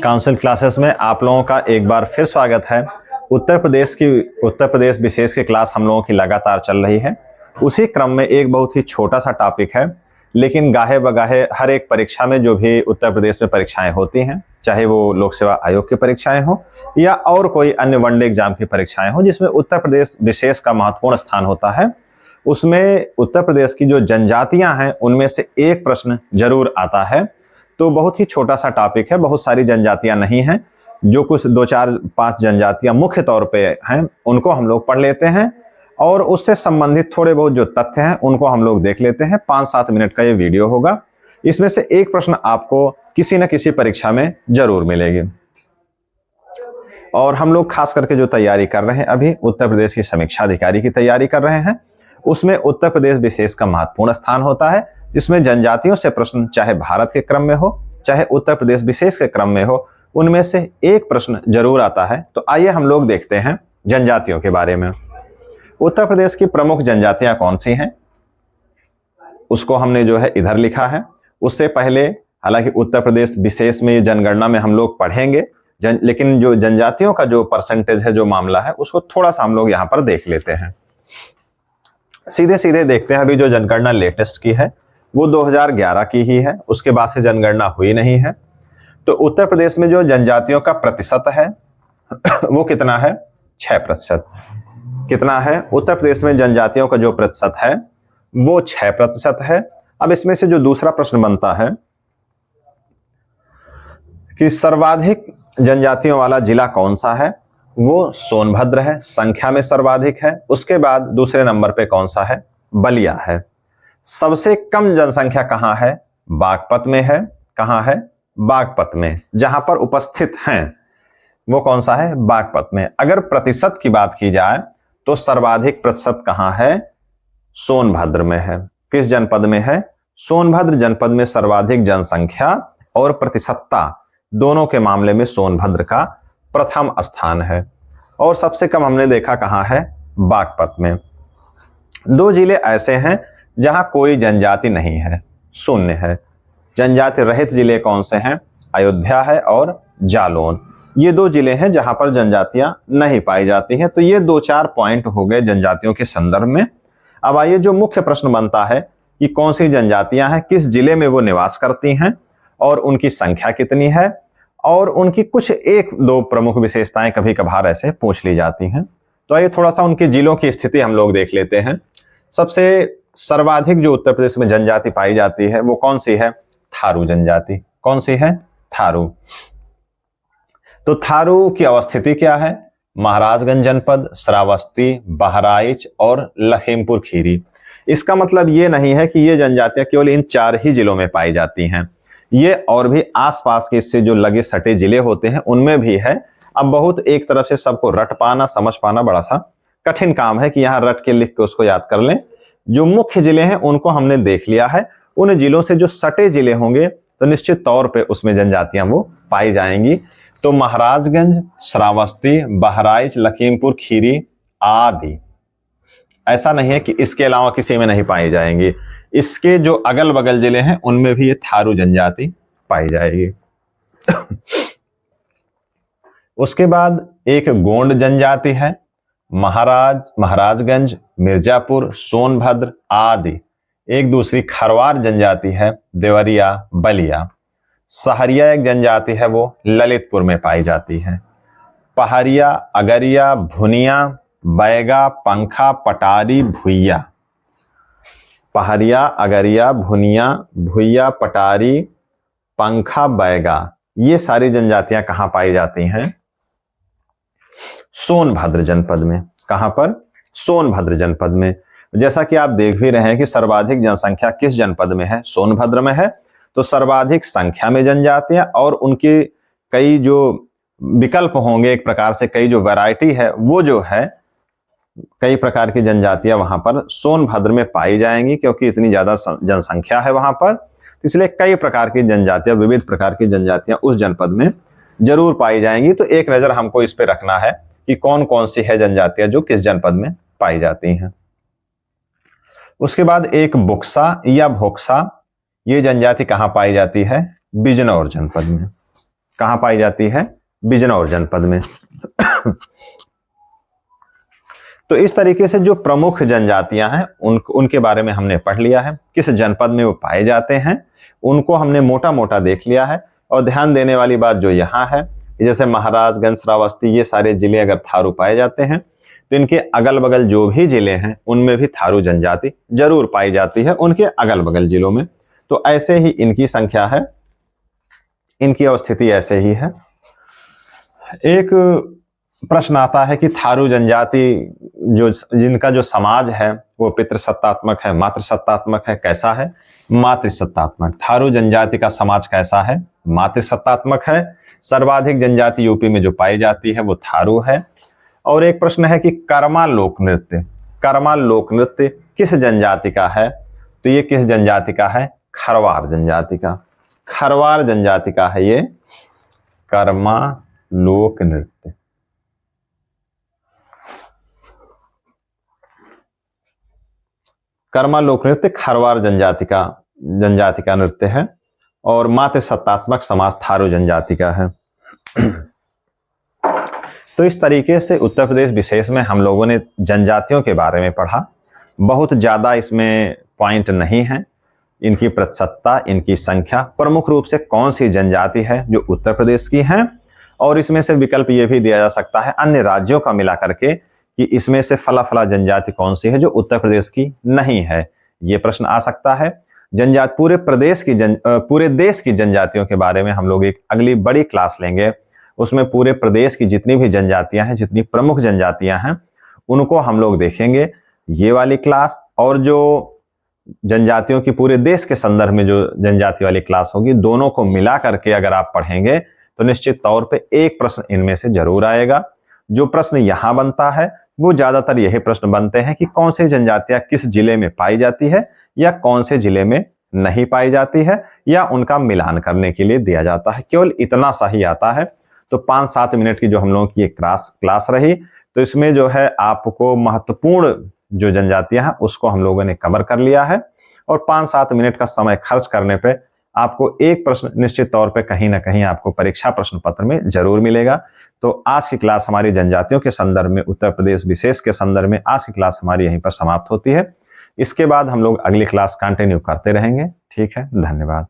Council classes में आप लोगों का एक बार फिर स्वागत है। उत्तर प्रदेश विशेष की क्लास हम लोगों की लगातार चल रही है। उसी क्रम में एक बहुत ही छोटा सा टॉपिक है, लेकिन गाहे बगाहे हर एक परीक्षा में जो भी उत्तर प्रदेश में परीक्षाएं होती हैं, चाहे वो लोक सेवा आयोग की परीक्षाएं हो या और कोई अन्य वनडे एग्जाम की परीक्षाएं हो, जिसमें उत्तर प्रदेश विशेष का महत्वपूर्ण स्थान होता है, उसमें उत्तर प्रदेश की जो जनजातियां हैं उनमें से एक प्रश्न जरूर आता है। तो बहुत ही छोटा सा टॉपिक है, बहुत सारी जनजातियां नहीं हैं, जो कुछ 2, 4, 5 जनजातियां मुख्य तौर पे हैं उनको हम लोग पढ़ लेते हैं और उससे संबंधित थोड़े बहुत जो तथ्य हैं उनको हम लोग देख लेते हैं। 5-7 मिनट का ये वीडियो होगा। इसमें से एक प्रश्न आपको किसी न किसी परीक्षा में जरूर मिलेगी। और हम लोग खास करके जो तैयारी कर रहे हैं, अभी उत्तर प्रदेश की समीक्षा अधिकारी की तैयारी कर रहे हैं, उसमें उत्तर प्रदेश विशेष का महत्वपूर्ण स्थान होता है, जिसमें जनजातियों से प्रश्न चाहे भारत के क्रम में हो चाहे उत्तर प्रदेश विशेष के क्रम में हो, उनमें से एक प्रश्न जरूर आता है। तो आइए हम लोग देखते हैं जनजातियों के बारे में। उत्तर प्रदेश की प्रमुख जनजातियां कौन सी हैं, उसको हमने जो है इधर लिखा है। उससे पहले हालांकि उत्तर प्रदेश विशेष में जनगणना में हम लोग पढ़ेंगे, लेकिन जो जनजातियों का जो परसेंटेज है, जो मामला है, उसको थोड़ा सा हम लोग यहाँ पर देख लेते हैं। सीधे सीधे देखते हैं। अभी जो जनगणना लेटेस्ट की है वो 2011 की ही है, उसके बाद से जनगणना हुई नहीं है। तो उत्तर प्रदेश में जो जनजातियों का प्रतिशत है वो कितना है? 6%। कितना है? उत्तर प्रदेश में जनजातियों का जो प्रतिशत है वो 6% है। अब इसमें से जो दूसरा प्रश्न बनता है कि सर्वाधिक जनजातियों वाला जिला कौन सा है, वो सोनभद्र है, संख्या में सर्वाधिक है। उसके बाद दूसरे नंबर पे कौन सा है? बलिया है। सबसे कम जनसंख्या कहां है? बागपत में है। कहां है? बागपत में। जहां पर उपस्थित हैं वो कौन सा है? बागपत में। अगर प्रतिशत की बात की जाए तो सर्वाधिक प्रतिशत कहां है? सोनभद्र में है। किस जनपद में है? सोनभद्र जनपद में सर्वाधिक जनसंख्या और प्रतिशतता दोनों के मामले में सोनभद्र का प्रथम स्थान है। और सबसे कम हमने देखा कहां है? बागपत में। 2 जिले ऐसे हैं जहां कोई जनजाति नहीं है, शून्य है। जनजाति रहित जिले कौन से हैं? अयोध्या है और जालौन। ये 2 जिले हैं जहां पर जनजातियां नहीं पाई जाती हैं। तो ये 2-4 पॉइंट हो गए जनजातियों के संदर्भ में। अब आइए जो मुख्य प्रश्न बनता है कि कौन सी जनजातियां हैं, किस जिले में वो निवास करती हैं और उनकी संख्या कितनी है, और उनकी कुछ 1-2 प्रमुख विशेषताएं कभी कभार ऐसे पूछ ली जाती हैं। तो आइए थोड़ा सा उनके जिलों की स्थिति हम लोग देख लेते हैं। सबसे सर्वाधिक जो उत्तर प्रदेश में जनजाति पाई जाती है वो कौन सी है? थारू जनजाति। कौन सी है? थारू। तो थारू की अवस्थिति क्या है? महाराजगंज जनपद, श्रावस्ती, बहराइच और लखीमपुर खीरी। इसका मतलब ये नहीं है कि ये जनजातियां केवल इन 4 ही जिलों में पाई जाती हैं, ये और भी आसपास के इससे जो लगे सटे जिले होते हैं उनमें भी है। अब बहुत एक तरफ से सबको रट पाना, समझ पाना बड़ा सा कठिन काम है कि यहाँ रट के लिख के उसको याद कर लें। जो मुख्य जिले हैं उनको हमने देख लिया है। उन जिलों से जो सटे जिले होंगे तो निश्चित तौर पे उसमें जनजातियां वो पाई जाएंगी। तो महाराजगंज, श्रावस्ती, बहराइच, लखीमपुर खीरी आदि। ऐसा नहीं है कि इसके अलावा किसी में नहीं पाई जाएंगी। इसके जो अगल बगल जिले हैं उनमें भी ये थारू जनजाति पाई जाएगी। उसके बाद एक गोंड जनजाति है। महाराजगंज, मिर्जापुर, सोनभद्र आदि। एक दूसरी खरवार जनजाति है, देवरिया, बलिया। सहरिया एक जनजाति है, वो ललितपुर में पाई जाती है। पहाड़िया, अगरिया, भुनिया, बैगा, पंखा, पटारी, भुइया। पहाड़िया, अगरिया, भुनिया, भुइया, पटारी, पंखा, बैगा, ये सारी जनजातियां कहां पाई जाती हैं? सोनभद्र जनपद में। कहां पर? सोनभद्र जनपद में। जैसा कि आप देख भी रहे हैं कि सर्वाधिक जनसंख्या किस जनपद में है? सोनभद्र में है। तो सर्वाधिक संख्या में जनजातियां और उनके कई जो विकल्प होंगे, एक प्रकार से कई जो वैरायटी है, वो जो है कई प्रकार की जनजातियां वहां पर सोनभद्र में पाई जाएंगी, क्योंकि इतनी ज्यादा जनसंख्या है वहां पर। इसलिए कई प्रकार की जनजातियां, विविध प्रकार की जनजातियां उस जनपद में जरूर पाई जाएंगी। तो एक नजर हमको इस पे रखना है कि कौन कौन सी है जनजातियां जो किस जनपद में पाई जाती हैं। उसके बाद एक बुक्सा या भोक्सा, ये जनजाति कहां पाई जाती है? बिजनौर जनपद में। कहां पाई जाती है? बिजनौर जनपद में। तो इस तरीके से जो प्रमुख जनजातियां हैं उनके बारे में हमने पढ़ लिया है, किस जनपद में वो पाए जाते हैं उनको हमने मोटा मोटा देख लिया है। और ध्यान देने वाली बात जो यहाँ है, जैसे महाराजगंज, श्रावस्ती, ये सारे जिले अगर थारू पाए जाते हैं तो इनके अगल बगल जो भी जिले हैं उनमें भी थारू जनजाति जरूर पाई जाती है, उनके अगल बगल जिलों में। तो ऐसे ही इनकी संख्या है, इनकी अवस्थिति ऐसे ही है। एक प्रश्न आता है कि थारू जनजाति जिनका जो समाज है वो पितृसत्तात्मक है, मातृसत्तात्मक है, कैसा है? मातृसत्तात्मक। थारू जनजाति का समाज कैसा है? मातृसत्तात्मक है। सर्वाधिक जनजाति यूपी में जो पाई जाती है वो थारू है। और एक प्रश्न है कि कर्मा लोक नृत्य, कर्मा लोक नृत्य किस जनजाति का है? तो ये किस जनजाति का है? खरवार जनजाति का। खरवार जनजाति का है ये कर्मा लोक नृत्य। कर्मा लोक नृत्य खरवार जनजाति का नृत्य है। और मातृसत्तात्मक समाज थारू जनजाति का है। तो इस तरीके से उत्तर प्रदेश विशेष में हम लोगों ने जनजातियों के बारे में पढ़ा। बहुत ज्यादा इसमें पॉइंट नहीं है, इनकी प्रतिशतता, इनकी संख्या, प्रमुख रूप से कौन सी जनजाति है जो उत्तर प्रदेश की है, और इसमें से विकल्प ये भी दिया जा सकता है अन्य राज्यों का मिला करके कि इसमें से फला फला जनजाति कौन सी है जो उत्तर प्रदेश की नहीं है। ये प्रश्न आ सकता है। जनजाति पूरे देश की जनजातियों के बारे में हम लोग एक अगली बड़ी क्लास लेंगे, उसमें पूरे प्रदेश की जितनी भी जनजातियां हैं, जितनी प्रमुख जनजातियां हैं, उनको हम लोग देखेंगे ये वाली क्लास। और जो जनजातियों की पूरे देश के संदर्भ में जो जनजाति वाली क्लास होगी, दोनों को मिला करके अगर आप पढ़ेंगे तो निश्चित तौर पे एक प्रश्न इनमें से जरूर आएगा। जो प्रश्न यहां बनता है वो ज्यादातर यही प्रश्न बनते हैं कि कौन सी जनजातियां किस जिले में पाई जाती है या कौन से जिले में नहीं पाई जाती है, या उनका मिलान करने के लिए दिया जाता है। केवल इतना सा ही आता है। तो 5-7 मिनट की जो हम लोगों की एक क्लास रही, तो इसमें जो है आपको महत्वपूर्ण जो जनजातियां हैं उसको हम लोगों ने कवर कर लिया है। और 5-7 मिनट का समय खर्च करने पे आपको एक प्रश्न निश्चित तौर पे कहीं ना कहीं आपको परीक्षा प्रश्न पत्र में जरूर मिलेगा। तो आज की क्लास हमारी जनजातियों के संदर्भ में, उत्तर प्रदेश विशेष के संदर्भ में आज की क्लास हमारी यहीं पर समाप्त होती है। इसके बाद हम लोग अगली क्लास कंटिन्यू करते रहेंगे। ठीक है, धन्यवाद।